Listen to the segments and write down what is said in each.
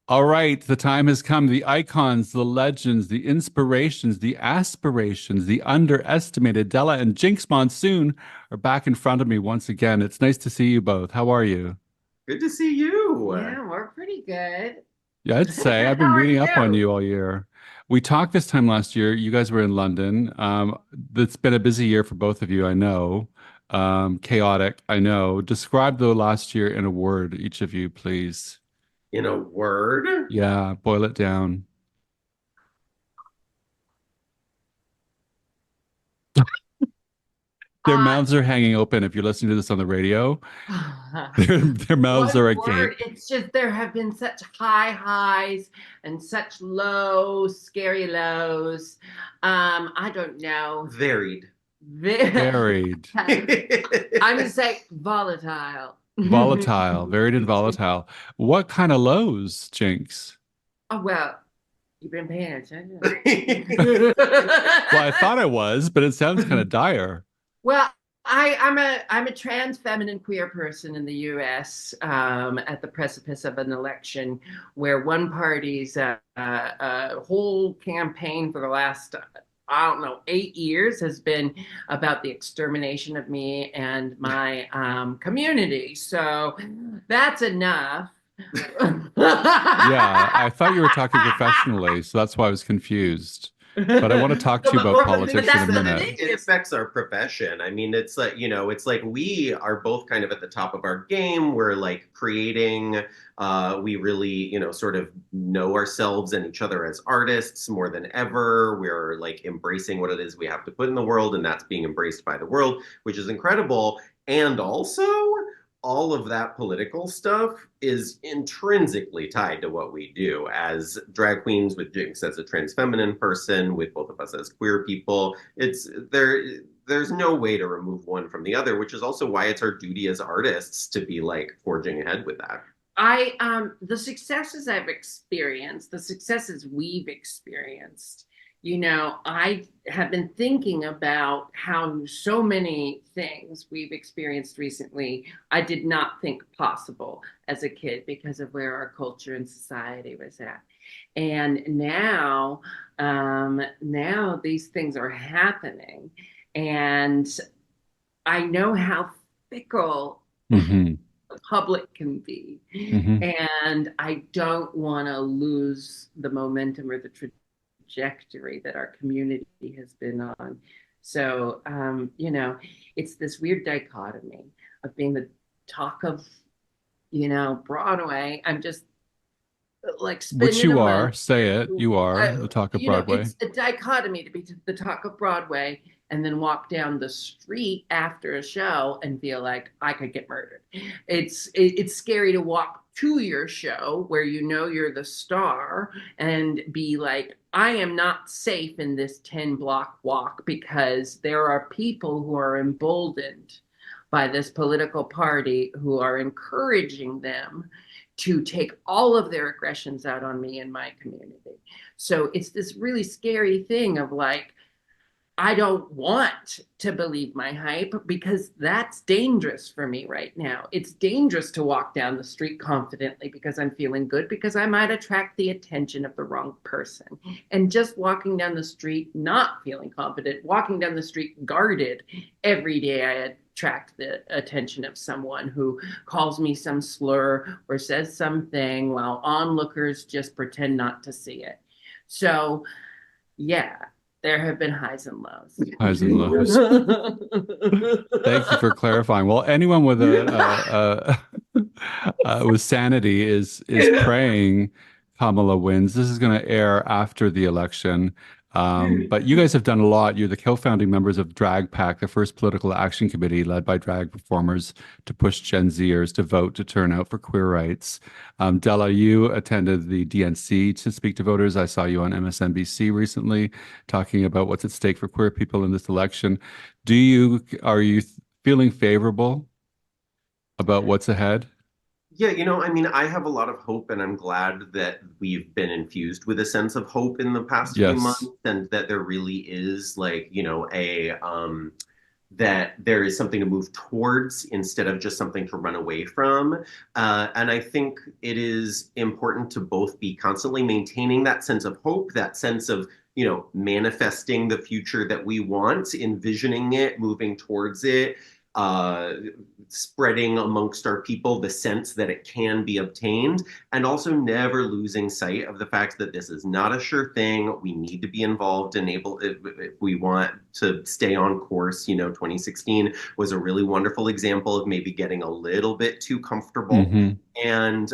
All right, the time has come. The icons, the legends, the inspirations, the aspirations, the underestimated Della and Jinkx Monsoon are back in front of me once again. It's nice to see you both. How are you? Good to see you. Yeah, we're pretty good. Yeah, I'd say I've been How are reading up on you? you all year. We talked this time last year. You guys were in London. It's been a busy year for both of you, I know. Chaotic, I know. Describe the last year in a word, each of you, please. In a word, Yeah, boil it down. Their Uh, mouths are hanging open if you're listening to this on the radio. Their mouths one are word, agape. it's just there have been such high highs and such low, scary lows. I don't know. varied. Varied. I'm gonna say volatile. Volatile. Varied and volatile. What kind of lows, Jinx? Oh well, you've been paying attention. Well, I thought I was, but it sounds kind of dire. Well, I'm a trans feminine queer person in the U.S. At the precipice of an election where one party's whole campaign for the last I don't know 8 years has been about the extermination of me and my community. So that's enough. Yeah, I thought you were talking professionally, so that's why I was confused. But I want to talk to No, you about but politics in a that's the minute. thing It is affects our profession. I mean, it's like, it's like we are both kind of at the top of our game. We're like creating, we really, sort of know ourselves and each other as artists more than ever. We're like embracing what it is we have to put in the world, and that's being embraced by the world, which is incredible. And also, all of that political stuff is intrinsically tied to what we do as drag queens, with Jinkx as a trans feminine person, with both of us as queer people. It's there. There's no way to remove one from the other, which is also why it's our duty as artists to be like forging ahead with that. the successes I've experienced, the successes we've experienced, I have been thinking about how so many things we've experienced recently I did not think possible as a kid because of where our culture and society was at. And now these things are happening, and I know how fickle Hmm. the public can be. Hmm. And I don't want to lose the momentum or the trajectory that our community has been on. So, it's this weird dichotomy of being the talk of, Broadway. I'm just like Which spending a you month. are. Say it. You are the talk of Broadway. It's a dichotomy to be the talk of Broadway and then walk down the street after a show and feel like I could get murdered. It's scary to walk to your show where you know you're the star and be like, I am not safe in this 10-block walk because there are people who are emboldened by this political party who are encouraging them to take all of their aggressions out on me and my community. So it's this really scary thing of like, I don't want to believe my hype because that's dangerous for me right now. It's dangerous to walk down the street confidently because I'm feeling good, because I might attract the attention of the wrong person. And just walking down the street, not feeling confident, walking down the street guarded every day, I attract the attention of someone who calls me some slur or says something while onlookers just pretend not to see it. So, yeah, there have been highs and lows. Highs and lows. Thank you for clarifying. Well, anyone with with sanity is praying Kamala wins. This is going to air after the election. But you guys have done a lot. You're the co-founding members of Drag Pack, the first political action committee led by drag performers to push Gen Zers to vote to turn out for queer rights. Della, you attended the DNC to speak to voters. I saw you on MSNBC recently talking about what's at stake for queer people in this election. Are you feeling favorable about what's ahead? Yeah, I mean, I have a lot of hope, and I'm glad that we've been infused with a sense of hope in the past few months, Yes. and that there really is like, that there is something to move towards instead of just something to run away from. And I think it is important to both be constantly maintaining that sense of hope, that sense of, manifesting the future that we want, envisioning it, moving towards it, uh, spreading amongst our people the sense that it can be obtained, and also never losing sight of the fact that this is not a sure thing. We need to be involved and able, if we want to stay on course. 2016 was a really wonderful example of maybe getting a little bit too comfortable. Hmm. And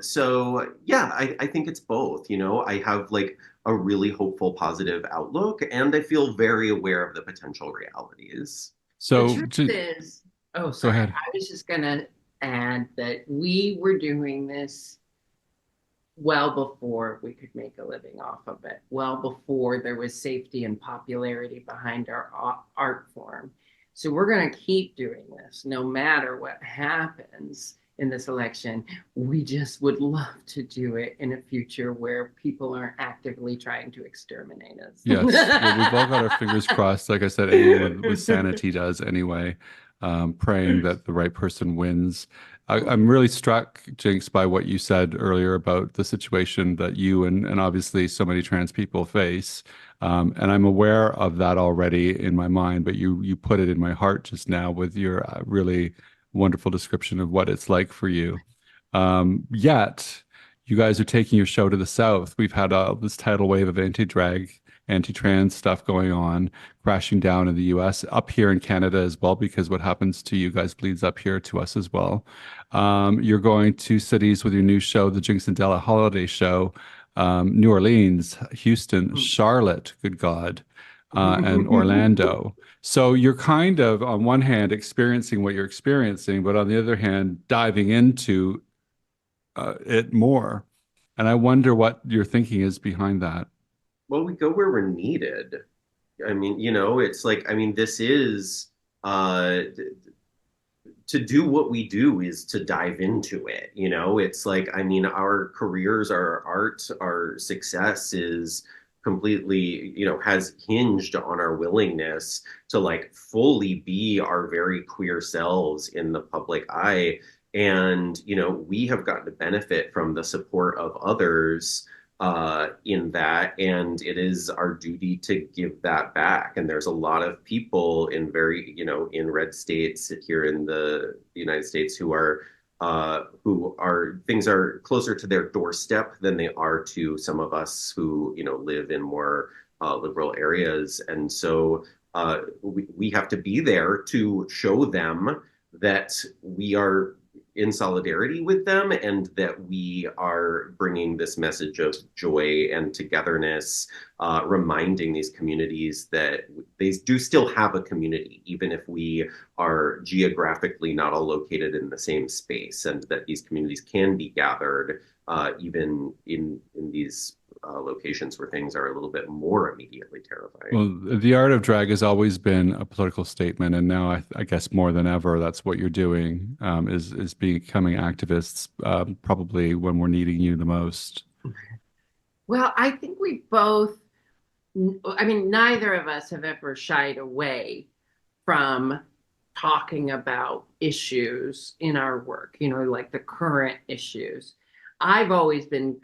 so, yeah, I think it's both. I have like a really hopeful, positive outlook, and I feel very aware of the potential realities. The So, truth is, oh, go sorry, ahead. I was just gonna add that we were doing this well before we could make a living off of it, well before there was safety and popularity behind our art form. So we're going to keep doing this no matter what happens in this election. We just would love to do it in a future where people aren't actively trying to exterminate us. Yes. Well, we've all got our fingers crossed. Like I said, anyone with sanity does anyway, praying that the right person wins. I'm really struck, Jinkx, by what you said earlier about the situation that you and obviously so many trans people face. And I'm aware of that already in my mind, but you put it in my heart just now with your really wonderful description of what it's like for you. Yet, you guys are taking your show to the South. We've had this tidal wave of anti-drag, anti-trans stuff going on, crashing down in the US, up here in Canada as well, because what happens to you guys bleeds up here to us as well. You're going to cities with your new show, the Jinkx and Della Holiday Show, New Orleans, Houston, Charlotte, good God, and Orlando. So you're kind of, on one hand, experiencing what you're experiencing, but on the other hand, diving into it more. And I wonder what your thinking is behind that. Well, we go where we're needed. I mean, it's like, I mean, this is uh to do what we do is to dive into it. It's like, I mean, our careers, our art, our success is completely, has hinged on our willingness to like fully be our very queer selves in the public eye. And, we have gotten to benefit from the support of others in that, and it is our duty to give that back. And there's a lot of people in very, in red states here in the United States who are things are closer to their doorstep than they are to some of us who, live in more liberal areas. And so we have to be there to show them that we are in solidarity with them and that we are bringing this message of joy and togetherness, reminding these communities that they do still have a community, even if we are geographically not all located in the same space, and that these communities can be gathered even in these locations where things are a little bit more immediately terrifying. Well, the art of drag has always been a political statement, and now I guess more than ever, that's what you're doing, is becoming activists, probably when we're needing you the most. Well, I think we both, I mean, neither of us have ever shied away from talking about issues in our work, like the current issues. I've always been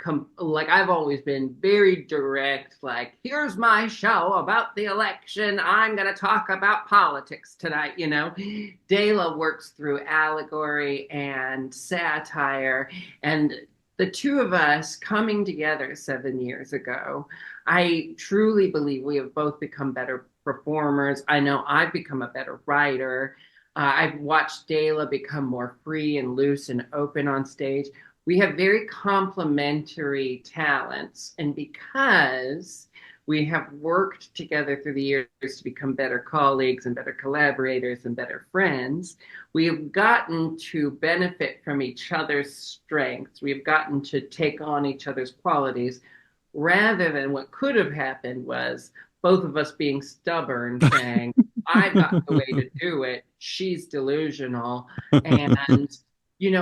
very direct, like, here's my show about the election. I'm going to talk about politics tonight, Dela works through allegory and satire, and the two of us coming together 7 years ago, I truly believe we have both become better performers. I know I've become a better writer. I've watched Dela become more free and loose and open on stage. We have very complementary talents. And because we have worked together through the years to become better colleagues and better collaborators and better friends, we have gotten to benefit from each other's strengths. We have gotten to take on each other's qualities rather than what could have happened was both of us being stubborn, saying, I've got the way to do it. She's delusional. And,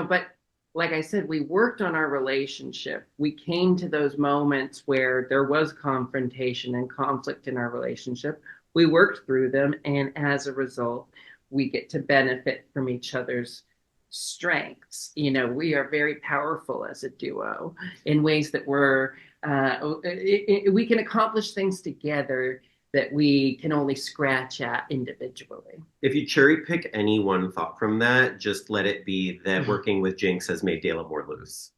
but like I said, we worked on our relationship. We came to those moments where there was confrontation and conflict in our relationship. We worked through them, and as a result, we get to benefit from each other's strengths. You know, we are very powerful as a duo in ways that we can accomplish things together that we can only scratch at individually. If you cherry pick any one thought from that, just let it be that working with Jinkx has made Dela more loose.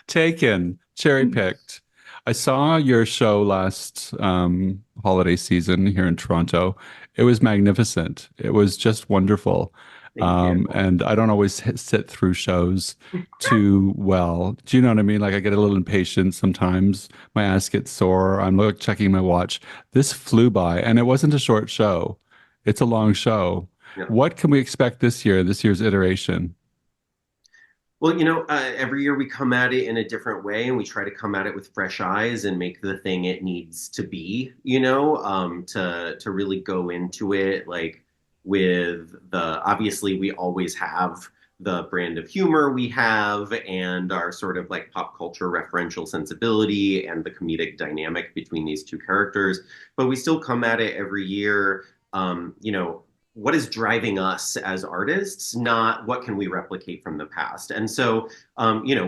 Taken, cherry picked. I saw your show last holiday season here in Toronto. It was magnificent. It was just wonderful. Thank you. And I don't always sit through shows too well. Do you know what I mean? Like I get a little impatient sometimes. My ass gets sore. I'm like checking my watch. This flew by, and it wasn't a short show. It's a long show. Yeah. What can we expect this year, this year's iteration? Well, every year we come at it in a different way, and we try to come at it with fresh eyes and make the thing it needs to be, to really go into it like with obviously we always have the brand of humor we have and our sort of like pop culture referential sensibility and the comedic dynamic between these two characters, but we still come at it every year, what is driving us as artists, not what can we replicate from the past. And so,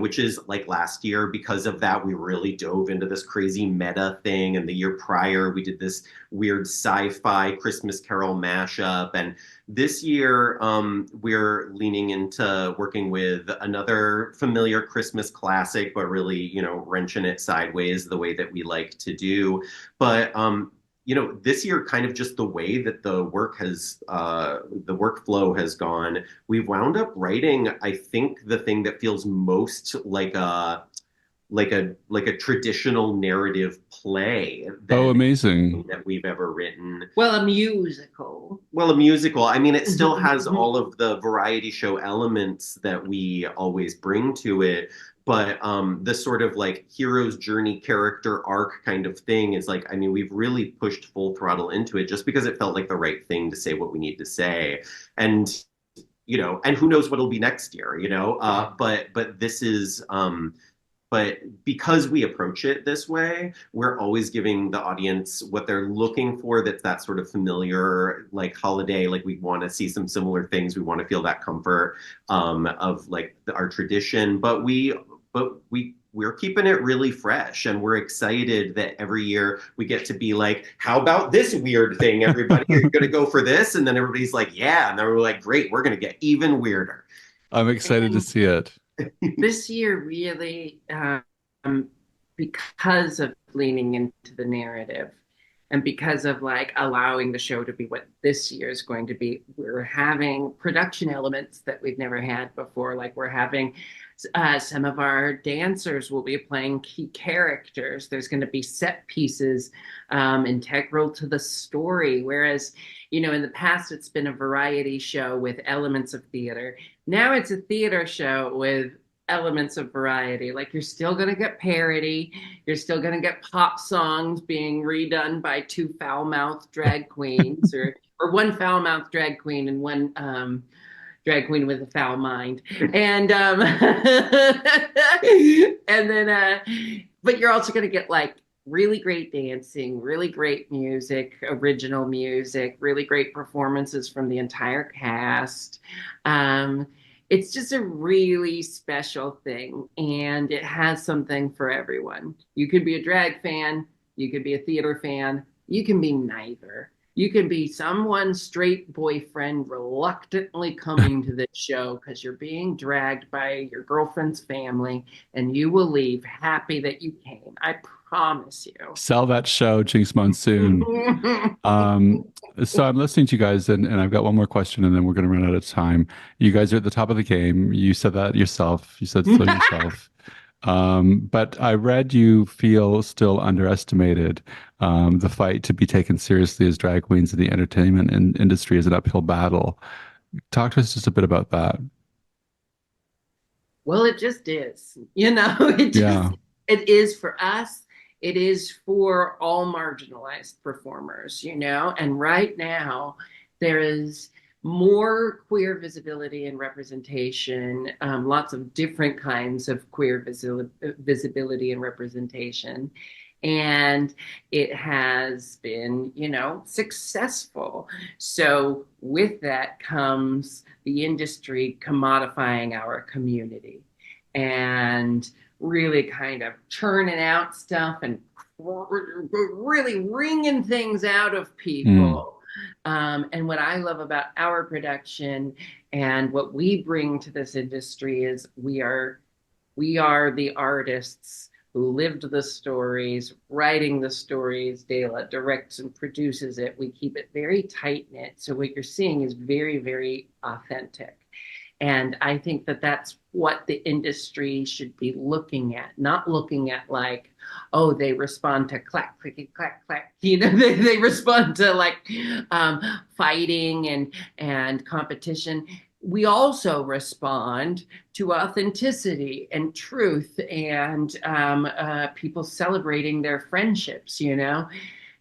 which is like last year, because of that, we really dove into this crazy meta thing. And the year prior, we did this weird sci-fi Christmas Carol mashup. And this year, we're leaning into working with another familiar Christmas classic, but really, wrenching it sideways the way that we like to do. But this year, kind of just the way that the workflow has gone, we've wound up writing, I think, the thing that feels most like a traditional narrative play Amazing. that we've ever written. Well, a musical. I mean, it still has all of the variety show elements that we always bring to it. But the sort of like hero's journey character arc kind of thing is like, I mean, we've really pushed full throttle into it just because it felt like the right thing to say what we need to say. And, and who knows what'll be next year, but this is, but because we approach it this way, we're always giving the audience what they're looking for. That's that sort of familiar, like holiday, like we want to see some similar things. We want to feel that comfort of like our tradition, but we're keeping it really fresh, and we're excited that every year we get to be like, how about this weird thing, everybody? Are you going to go for this? And then everybody's like, yeah. And then we're like, great, we're going to get even weirder. I'm excited to see it. This year really, because of leaning into the narrative and because of like allowing the show to be what this year is going to be, we're having production elements that we've never had before. Like we're having some of our dancers will be playing key characters. There's going to be set pieces integral to the story. Whereas, in the past, it's been a variety show with elements of theater. Now it's a theater show with elements of variety. Like you're still going to get parody. You're still going to get pop songs being redone by two foul-mouthed drag queens or one foul-mouthed drag queen and one drag queen with a foul mind. And and then but you're also going to get like really great dancing, really great music, original music, really great performances from the entire cast. It's just a really special thing, and it has something for everyone. You could be a drag fan, you could be a theater fan, you can be neither. You can be someone's straight boyfriend reluctantly coming to this show because you're being dragged by your girlfriend's family, and you will leave happy that you came. I promise you. Sell that show, Jinkx Monsoon. So I'm listening to you guys, and I've got one more question, and then we're going to run out of time. You guys are at the top of the game. You said that yourself. You said so yourself. But I read you feel still underestimated. The fight to be taken seriously as drag queens in the entertainment industry is an uphill battle. Talk to us just a bit about that. Well, it just is. It is for us. It is for all marginalized performers, and right now there is more queer visibility and representation, lots of different kinds of queer visibility and representation. and it has been, successful. So with that comes the industry commodifying our community and really kind of churning out stuff and really wringing things out of Mm. people. And what I love about our production and what we bring to this industry is we are the artists who lived the stories, writing the stories. Dela directs and produces it. We keep it very tight knit. So what you're seeing is very, very authentic. And I think that that's what the industry should be looking at, not looking at like, oh, they respond to clack, clicky, clack, clack. They respond to like fighting and competition. We also respond to authenticity and truth and people celebrating their friendships.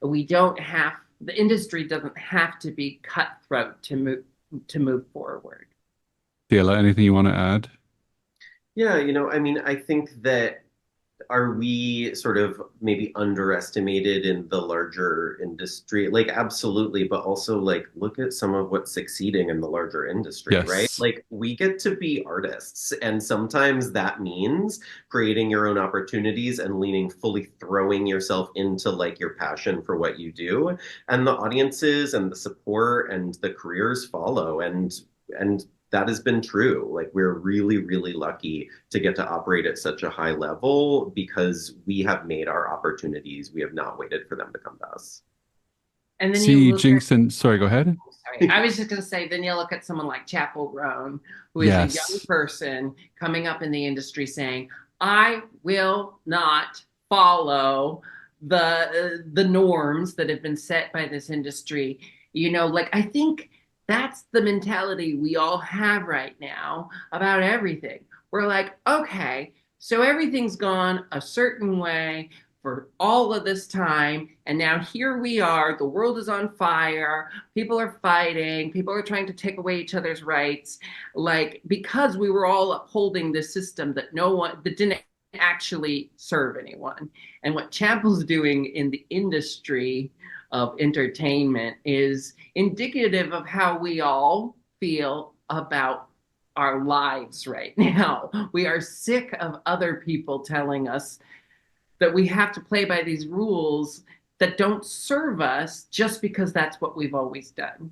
We don't have the industry doesn't have to be cutthroat to move forward. Dela, anything you want to add? Yeah, I mean, I think that are we sort of maybe underestimated in the larger industry? Like, absolutely, but also like look at some of what's succeeding in the larger industry, right? Yes. Like, we get to be artists, and sometimes that means creating your own opportunities and leaning fully throwing yourself into like your passion for what you do. And the audiences and the support and the careers follow. And that has been true. Like, we're really, really lucky to get to operate at such a high level because we have made our opportunities. We have not waited for them to come to us. And then you See, look at, Jinkx and sorry, go ahead. sorry, I was just going to say, then you look at someone like Chapel Roan, who is a young Yes. person coming up in the industry saying, I will not follow the norms that have been set by this industry. Like I think that's the mentality we all have right now about everything. We're like, okay, so everything's gone a certain way for all of this time. And now here we are. The world is on fire. People are fighting. People are trying to take away each other's rights. Like, because we were all upholding this system that didn't actually serve anyone. And what Chappell's doing in the industry of entertainment is indicative of how we all feel about our lives right now. We are sick of other people telling us that we have to play by these rules that don't serve us just because that's what we've always done.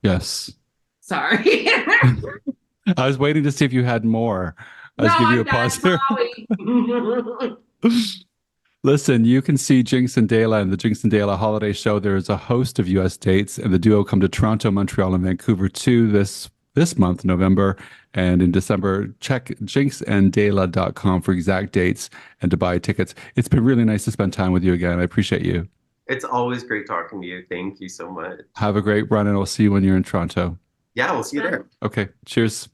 Yes. Sorry. I was waiting to see if you had more. I No, was giving you a I'm done, pause there. Molly. Listen, you can see Jinkx and Dela in the Jinkx and Dela holiday show. There's a host of US dates, and the duo come to Toronto, Montreal, and Vancouver too this month, November. And in December, check jinxanddela.com for exact dates and to buy tickets. It's been really nice to spend time with you again. I appreciate you. It's always great talking to you. Thank you so much. Have a great run, and I'll see you when you're in Toronto. Yeah, we'll see you there. Okay, cheers.